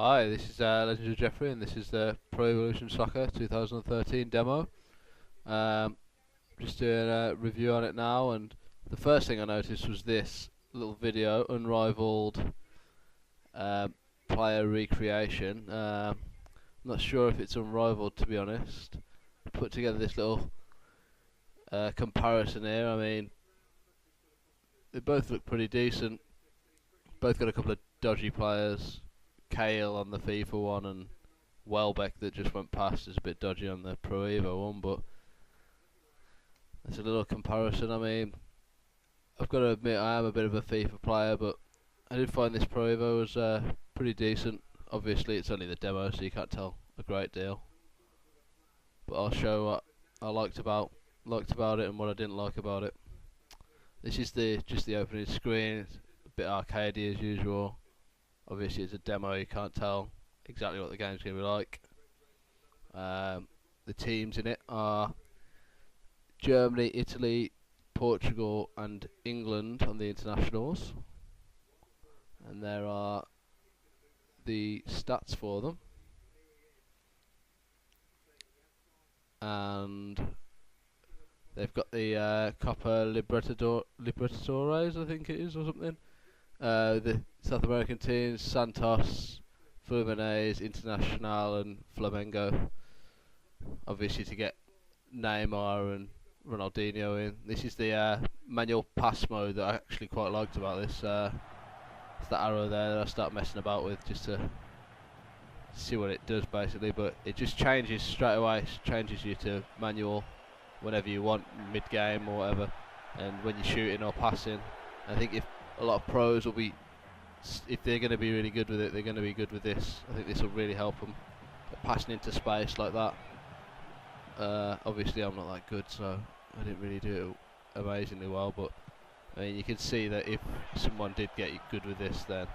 Hi, this is Legend of Jeffrey, and this is the Pro Evolution Soccer 2013 demo. Um, just doing a review on it now, and the first thing I noticed was this little video, unrivaled player recreation. I'm not sure if it's unrivaled, to be honest. Put together this little comparison here. I mean, they both look pretty decent. Both got a couple of dodgy players. Kale on the FIFA one and Welbeck that just went past is a bit dodgy on the Pro Evo one, but it's a little comparison. I mean, I've got to admit I am a bit of a FIFA player, but I did find this Pro Evo was pretty decent. Obviously it's only the demo, so you can't tell a great deal, but I'll show what I liked about it and what I didn't like about it. This is just the opening screen. It's a bit arcadey as usual. Obviously it's a demo, you can't tell exactly what the game's going to be like. The teams in it are Germany, Italy, Portugal and England on the internationals. And there are the stats for them. And they've got the Copa Libertadores, I think it is, or something. The South American teams, Santos, Fluminense, Internacional and Flamengo. Obviously to get Neymar and Ronaldinho in. This is the manual pass mode that I actually quite liked about this. It's that arrow there that I start messing about with just to see what it does basically, but it just changes straight away. It changes you to manual whenever you want, mid-game or whatever, and when you're shooting or passing. I think if a lot of pros will be, if they're going to be really good with it, they're going to be good with this. I think this will really help them passing into space like that. Obviously I'm not that good, so I didn't really do it amazingly well, but I mean, you can see that if someone did get good with this, then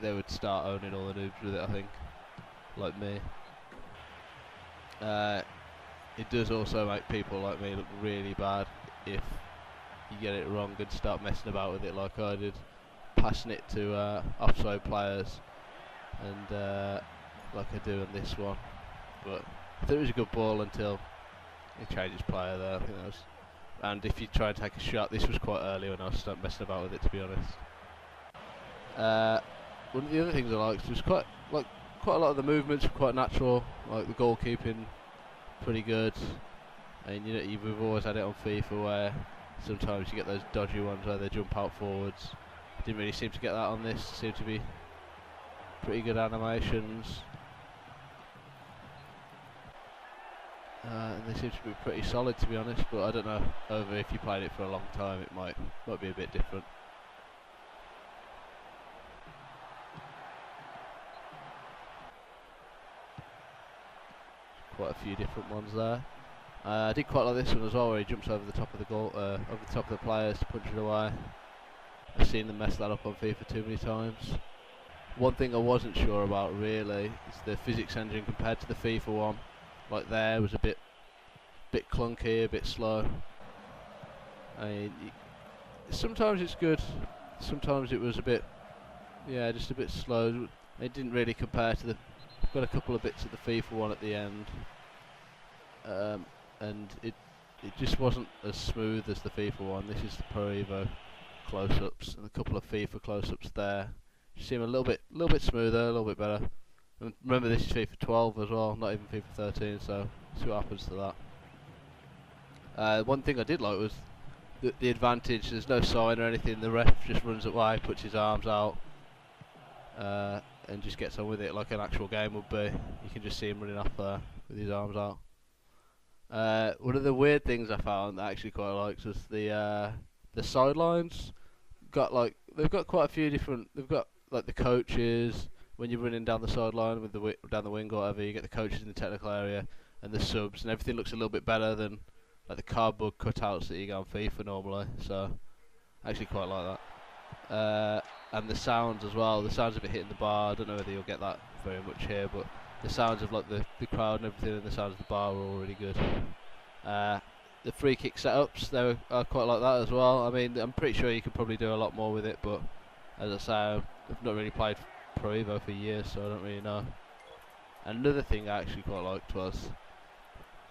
they would start owning all the noobs with it, I think, like me. It does also make people like me look really bad if you get it wrong and start messing about with it like I did, passing it to offside players, and like I do on this one. But I thought it was a good ball until he changes player there. I think that was, and if you try and take a shot, this was quite early when I was messing about with it, to be honest. One of the other things I liked was quite a lot of the movements were quite natural, like the goalkeeping, pretty good. And you know, we've always had it on FIFA where sometimes you get those dodgy ones where they jump out forwards. Didn't really seem to get that on this. Seemed to be pretty good animations. And they seem to be pretty solid, to be honest, but I don't know over if you played it for a long time, it might be a bit different. Quite a few different ones there. I did quite like this one as well, where he jumps over the top of the goal, over the top of the players to punch it away. I've seen them mess that up on FIFA too many times. One thing I wasn't sure about really is the physics engine compared to the FIFA one. Like there was a bit clunky, a bit slow. I mean, sometimes it's good, sometimes it was a bit, yeah, just a bit slow. It didn't really compare to the. Got a couple of bits at the FIFA one at the end. And it just wasn't as smooth as the FIFA one. This is the Pro Evo close-ups, and a couple of FIFA close-ups there. Seem a little bit smoother, a little bit better. And remember, this is FIFA 12 as well, not even FIFA 13. So see what happens to that. One thing I did like was the advantage. There's no sign or anything. The ref just runs away, puts his arms out, and just gets on with it like an actual game would be. You can just see him running off there with his arms out. One of the weird things I found that I actually quite liked was the sidelines. They've got quite a few different. They've got like the coaches when you're running down the sideline with down the wing or whatever. You get the coaches in the technical area and the subs, and everything looks a little bit better than like the cardboard cutouts that you get on FIFA normally. So I actually quite like that. And the sounds as well. The sounds of it hitting the bar. I don't know whether you'll get that very much here, but the sounds of like the crowd and everything, and the sounds of the bar were all really good. The free kick setups, they are quite like that as well. I mean, I'm pretty sure you could probably do a lot more with it, but as I say, I've not really played Pro Evo for years, so I don't really know. Another thing I actually quite liked was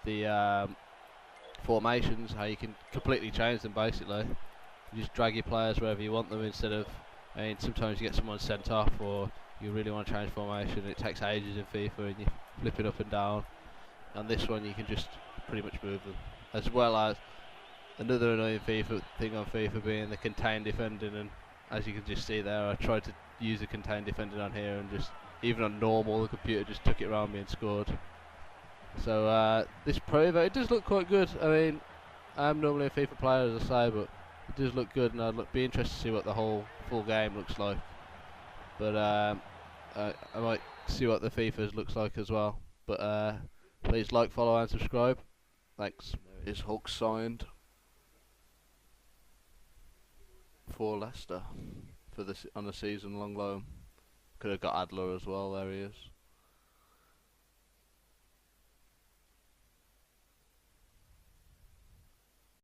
the formations, how you can completely change them basically. You just drag your players wherever you want them instead of, I mean, sometimes you get someone sent off or you really want to change formation, it takes ages in FIFA and you flip it up and down. On this one you can just pretty much move them. As well as another annoying FIFA thing on FIFA being the contained defending, and as you can just see there, I tried to use the contained defending on here and just, even on normal, the computer just took it around me and scored. So this Pro Evo, it does look quite good. I mean, I'm normally a FIFA player as I say, but it does look good, and I'd be interested to see what the whole full game looks like. But I might see what the FIFA's looks like as well. But please like, follow and subscribe. Thanks. There is Hulk signed for Leicester for on a season-long loan. Could have got Adler as well. There he is.